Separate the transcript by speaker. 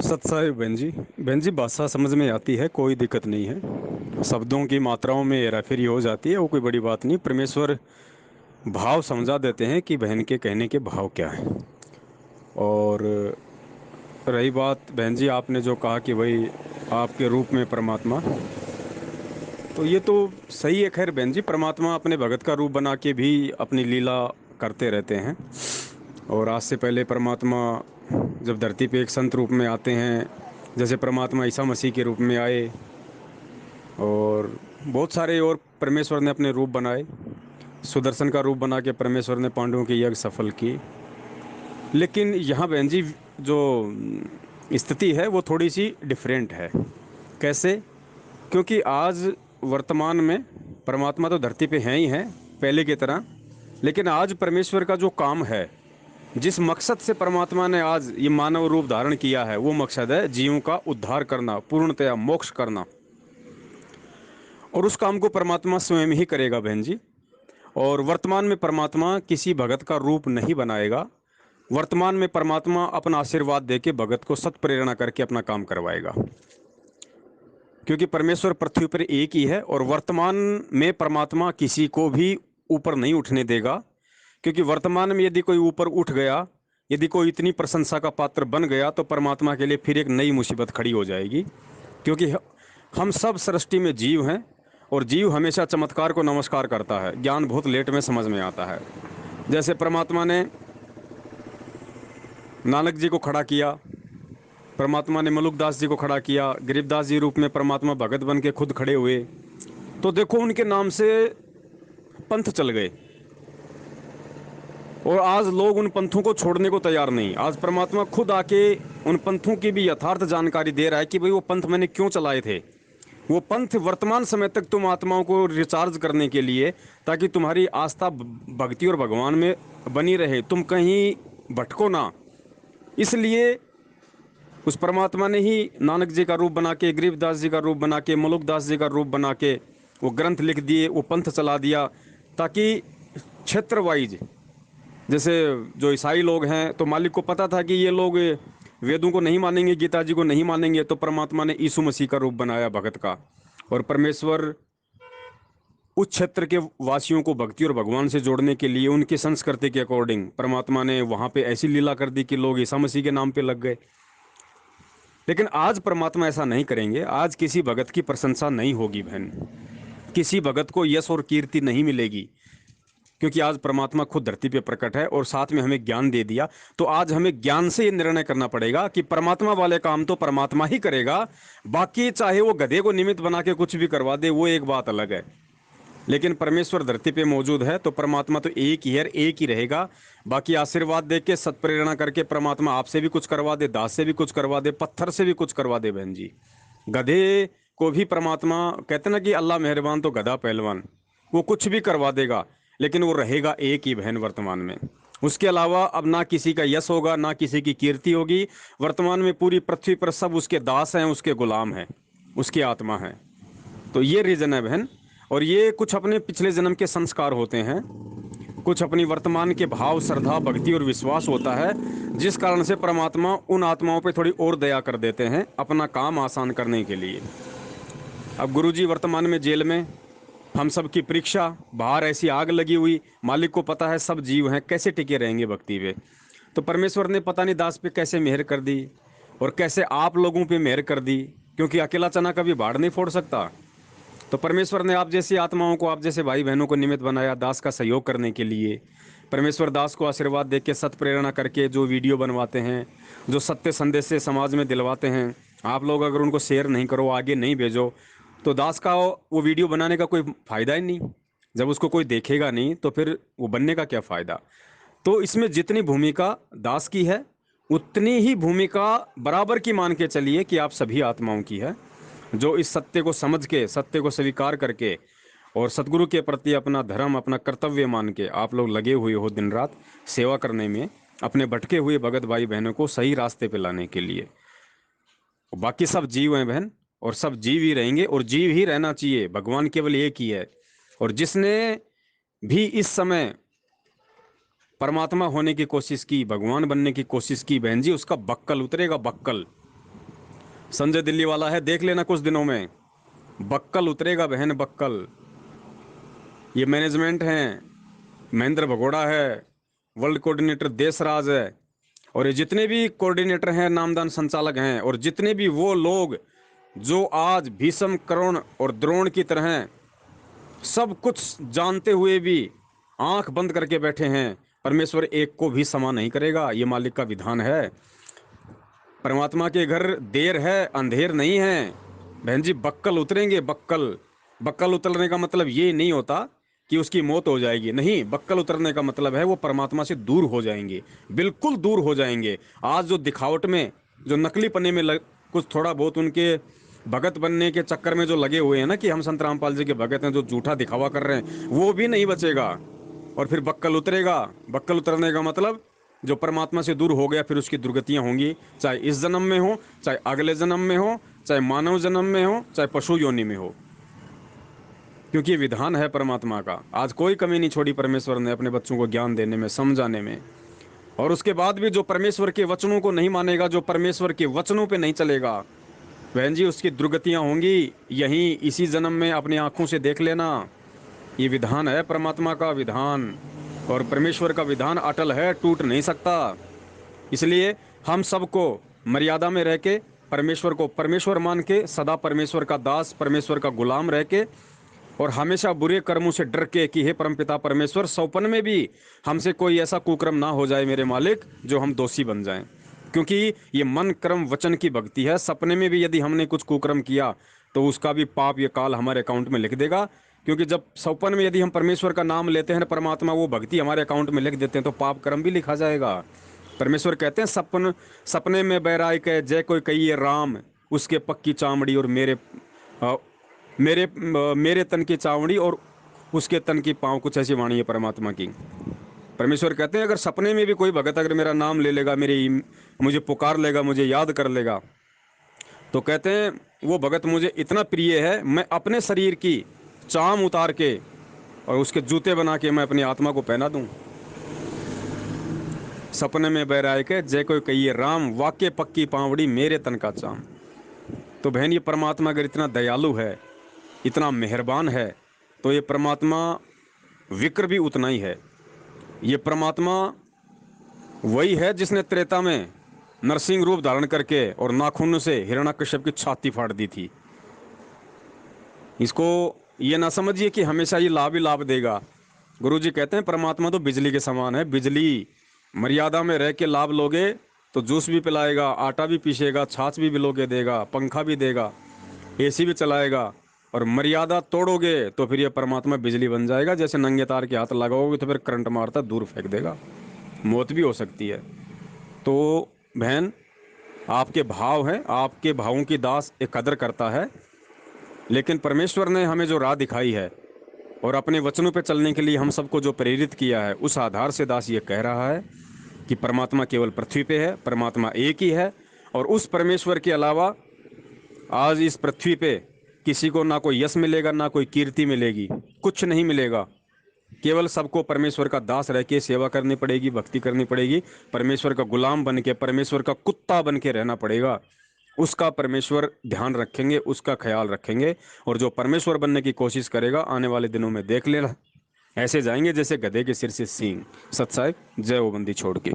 Speaker 1: सत साहिब बहन जी भाषा समझ में आती है, कोई दिक्कत नहीं है। शब्दों की मात्राओं में हेराफेरी हो जाती है, वो कोई बड़ी बात नहीं। परमेश्वर भाव समझा देते हैं कि बहन के कहने के भाव क्या है। और रही बात बहन जी, आपने जो कहा कि भाई आपके रूप में परमात्मा, तो ये तो सही है। खैर बहन जी, परमात्मा अपने भगत का रूप बना के भी अपनी लीला करते रहते हैं। और आज से पहले परमात्मा जब धरती पे एक संत रूप में आते हैं, जैसे परमात्मा ईसा मसीह के रूप में आए, और बहुत सारे और परमेश्वर ने अपने रूप बनाए। सुदर्शन का रूप बना के परमेश्वर ने पांडवों की यज्ञ सफल की। लेकिन यहाँ बहन जी जो स्थिति है वो थोड़ी सी डिफरेंट है। कैसे? क्योंकि आज वर्तमान में परमात्मा तो धरती पे हैं ही हैं पहले की तरह, लेकिन आज परमेश्वर का जो काम है, जिस मकसद से परमात्मा ने आज ये मानव रूप धारण किया है, वो मकसद है जीवों का उद्धार करना, पूर्णतया मोक्ष करना। और उस काम को परमात्मा स्वयं ही करेगा बहन जी। और वर्तमान में परमात्मा किसी भगत का रूप नहीं बनाएगा। वर्तमान में परमात्मा अपना आशीर्वाद देके भगत को सत प्रेरणा करके अपना काम करवाएगा। क्योंकि परमेश्वर पृथ्वी पर एक ही है, और वर्तमान में परमात्मा किसी को भी ऊपर नहीं उठने देगा। क्योंकि वर्तमान में यदि कोई ऊपर उठ गया, यदि कोई इतनी प्रशंसा का पात्र बन गया, तो परमात्मा के लिए फिर एक नई मुसीबत खड़ी हो जाएगी। क्योंकि हम सब सृष्टि में जीव हैं, और जीव हमेशा चमत्कार को नमस्कार करता है। ज्ञान बहुत लेट में समझ में आता है। जैसे परमात्मा ने नानक जी को खड़ा किया, परमात्मा ने मलुकदास जी को खड़ा किया, गरीबदास जी रूप में परमात्मा भगत बन के खुद खड़े हुए, तो देखो उनके नाम से पंथ चल गए। और आज लोग उन पंथों को छोड़ने को तैयार नहीं। आज परमात्मा खुद आके उन पंथों की भी यथार्थ जानकारी दे रहा है कि भाई वो पंथ मैंने क्यों चलाए थे। वो पंथ वर्तमान समय तक तुम आत्माओं को रिचार्ज करने के लिए, ताकि तुम्हारी आस्था भक्ति और भगवान में बनी रहे, तुम कहीं भटको ना। इसलिए उस परमात्मा ने ही नानक जी का रूप बना के, गरीबदास जी का रूप बना के, मलुकदास जी का रूप बना के वो ग्रंथ लिख दिए, वो पंथ चला दिया, ताकि क्षेत्र वाइज, जैसे जो ईसाई लोग हैं, तो मालिक को पता था कि ये लोग वेदों को नहीं मानेंगे, गीता जी को नहीं मानेंगे, तो परमात्मा ने यीशु मसीह का रूप बनाया भगत का। और परमेश्वर उस क्षेत्र के वासियों को भक्ति और भगवान से जोड़ने के लिए उनकी संस्कृति के अकॉर्डिंग परमात्मा ने वहाँ पे ऐसी लीला कर दी कि लोग ईसा मसीह के नाम पे लग गए। लेकिन आज परमात्मा ऐसा नहीं करेंगे। आज किसी भगत की प्रशंसा नहीं होगी बहन, किसी भगत को यश और कीर्ति नहीं मिलेगी। क्योंकि आज परमात्मा खुद धरती पे प्रकट है और साथ में हमें ज्ञान दे दिया। तो आज हमें ज्ञान से ये निर्णय करना पड़ेगा कि परमात्मा वाले काम तो परमात्मा ही करेगा। बाकी चाहे वो गधे को निमित्त बना के कुछ भी करवा दे, वो एक बात अलग है। लेकिन परमेश्वर धरती पे मौजूद है, तो परमात्मा तो एक ही है, एक ही रहेगा। बाकी आशीर्वाद दे के, सत्प्रेरणा करके परमात्मा आपसे भी कुछ करवा दे, दास से भी कुछ करवा दे, पत्थर से भी कुछ करवा दे बहन जी। गधे को भी परमात्मा, कहते ना कि अल्लाह मेहरबान तो गधा पहलवान, वो कुछ भी करवा देगा, लेकिन वो रहेगा एक ही बहन वर्तमान में। उसके अलावा अब ना किसी का यश होगा, ना किसी की कीर्ति होगी। वर्तमान में पूरी पृथ्वी पर सब उसके दास हैं, उसके गुलाम हैं, उसकी आत्मा है। तो ये रीजन है बहन। और ये कुछ अपने पिछले जन्म के संस्कार होते हैं, कुछ अपनी वर्तमान के भाव, श्रद्धा, भक्ति और विश्वास होता है, जिस कारण से परमात्मा उन आत्माओं पे थोड़ी और दया कर देते हैं अपना काम आसान करने के लिए। अब गुरुजी वर्तमान में जेल में, हम सब की परीक्षा, बाहर ऐसी आग लगी हुई, मालिक को पता है सब जीव हैं कैसे टिके रहेंगे भक्ति पे। तो परमेश्वर ने पता नहीं दास पे कैसे मेहर कर दी, और कैसे आप लोगों पे मेहर कर दी। क्योंकि अकेला चना कभी बाढ़ नहीं फोड़ सकता। तो परमेश्वर ने आप जैसी आत्माओं को, आप जैसे भाई बहनों को निमित्त बनाया दास का सहयोग करने के लिए। परमेश्वर दास को आशीर्वाद दे के, सत प्रेरणा करके जो वीडियो बनवाते हैं, जो सत्य संदेश से समाज में दिलवाते हैं, आप लोग अगर उनको शेयर नहीं करो, आगे नहीं भेजो, तो दास का वो वीडियो बनाने का कोई फ़ायदा ही नहीं। जब उसको कोई देखेगा नहीं, तो फिर वो बनने का क्या फ़ायदा। तो इसमें जितनी भूमिका दास की है, उतनी ही भूमिका बराबर की मान के चलिए कि आप सभी आत्माओं की है, जो इस सत्य को समझ के, सत्य को स्वीकार करके, और सतगुरु के प्रति अपना धर्म, अपना कर्तव्य मान के आप लोग लगे हुए हो दिन रात सेवा करने में, अपने भटके हुए भगत भाई बहनों को सही रास्ते पे लाने के लिए। बाकी सब जीव हैं बहन, और सब जीव ही रहेंगे, और जीव ही रहना चाहिए। भगवान केवल एक ही है। और जिसने भी इस समय परमात्मा होने की कोशिश की, भगवान बनने की कोशिश की बहन जी, उसका बक्कल उतरेगा, बक्कल। संजय दिल्ली वाला है, देख लेना कुछ दिनों में बक्कल उतरेगा बहन, बक्कल। ये मैनेजमेंट हैं, महेंद्र भगोड़ा है, वर्ल्ड कोऑर्डिनेटर देशराज है, और ये जितने भी कोऑर्डिनेटर हैं, नामदान संचालक हैं, और जितने भी वो लोग जो आज भीष्म कर्ण और द्रोण की तरह सब कुछ जानते हुए भी आंख बंद करके बैठे हैं, परमेश्वर एक को भी क्षमा नहीं करेगा। ये मालिक का विधान है। परमात्मा के घर देर है, अंधेर नहीं है बहन जी। बक्कल उतरेंगे, बक्कल। बक्कल उतरने का मतलब ये नहीं होता कि उसकी मौत हो जाएगी, नहीं। बक्कल उतरने का मतलब है वो परमात्मा से दूर हो जाएंगे, बिल्कुल दूर हो जाएंगे। आज जो दिखावट में, जो नकली पन्ने में कुछ थोड़ा बहुत उनके भगत बनने के चक्कर में जो लगे हुए हैं ना, कि हम संत रामपाल जी के भगत हैं, जो झूठा दिखावा कर रहे हैं, वो भी नहीं बचेगा। और फिर बक्कल उतरेगा। बक्कल उतरने का मतलब जो परमात्मा से दूर हो गया, फिर उसकी दुर्गतियां होंगी, चाहे इस जन्म में हो, चाहे अगले जन्म में हो, चाहे मानव जन्म में हो, चाहे पशु योनि में हो, क्योंकि ये विधान है परमात्मा का। आज कोई कमी नहीं छोड़ी परमेश्वर ने अपने बच्चों को ज्ञान देने में, समझाने में। और उसके बाद भी जो परमेश्वर के वचनों को नहीं मानेगा, जो परमेश्वर के वचनों पे नहीं चलेगा, बहन जी, उसकी दुर्गतियां होंगी। यहीं इसी जन्म में अपनी आंखों से देख लेना। ये विधान है परमात्मा का विधान, और परमेश्वर का विधान अटल है, टूट नहीं सकता। इसलिए हम सबको मर्यादा में रह के, परमेश्वर को परमेश्वर मान के, सदा परमेश्वर का दास, परमेश्वर का गुलाम रह के, और हमेशा बुरे कर्मों से डर के कि हे परमपिता परमेश्वर, सौपन में भी हमसे कोई ऐसा कुकर्म ना हो जाए मेरे मालिक, जो हम दोषी बन जाएं। क्योंकि ये मन कर्म वचन की भक्ति है। सपने में भी यदि हमने कुछ कुकर्म किया तो उसका भी पाप ये काल हमारे अकाउंट में लिख देगा। क्योंकि जब सपन में यदि हम परमेश्वर का नाम लेते हैं, परमात्मा वो भक्ति हमारे अकाउंट में लिख देते हैं, तो पाप कर्म भी लिखा जाएगा। परमेश्वर कहते हैं, सपने में बैराय के जय कोई कहिए राम, उसके पक्की चामड़ी और मेरे तन की चावड़ी और उसके तन की पाँव, कुछ ऐसी वाणी है परमात्मा की। परमेश्वर कहते हैं, अगर सपने में भी कोई भगत अगर मेरा नाम ले लेगा, मुझे पुकार लेगा, मुझे याद कर लेगा, तो कहते हैं वो भगत मुझे इतना प्रिय है, मैं अपने शरीर की चाम उतार के और उसके जूते बना के मैं अपनी आत्मा को पहना दूं। सपने में बैराय के जय कोई कहिए राम, वाक्य पक्की पावड़ी मेरे तन का चाम। तो बहन, ये परमात्मा अगर इतना दयालु है, इतना मेहरबान है, तो ये परमात्मा विक्र भी उतना ही है। ये परमात्मा वही है जिसने त्रेता में नरसिंह रूप धारण करके और नाखून से हिरण्यकश्यप की छाती फाड़ दी थी। इसको ये ना समझिए कि हमेशा ये लाभ ही लाभ देगा। गुरुजी कहते हैं परमात्मा तो बिजली के समान है। बिजली मर्यादा में रह के लाभ लोगे तो जूस भी पिलाएगा, आटा भी पीसेगा, छाछ भी भिगो के देगा, पंखा भी देगा, एसी भी चलाएगा। और मर्यादा तोड़ोगे तो फिर ये परमात्मा बिजली बन जाएगा। जैसे नंगे तार के हाथ लगाओगे तो फिर करंट मारता दूर फेंक देगा, मौत भी हो सकती है। तो बहन, आपके भाव हैं, आपके भावों की दास एक कदर करता है, लेकिन परमेश्वर ने हमें जो राह दिखाई है और अपने वचनों पर चलने के लिए हम सबको जो प्रेरित किया है, उस आधार से दास ये कह रहा है कि परमात्मा केवल पृथ्वी पे है, परमात्मा एक ही है। और उस परमेश्वर के अलावा आज इस पृथ्वी पे किसी को ना कोई यश मिलेगा, ना कोई कीर्ति मिलेगी, कुछ नहीं मिलेगा। केवल सबको परमेश्वर का दास रह के सेवा करनी पड़ेगी, भक्ति करनी पड़ेगी, परमेश्वर का गुलाम बन के, परमेश्वर का कुत्ता बन के रहना पड़ेगा। उसका परमेश्वर ध्यान रखेंगे, उसका ख्याल रखेंगे। और जो परमेश्वर बनने की कोशिश करेगा, आने वाले दिनों में देख लेना, ऐसे जाएंगे जैसे गधे के सिर से सींग। सत साहिब, जय वो बंदी छोड़ के।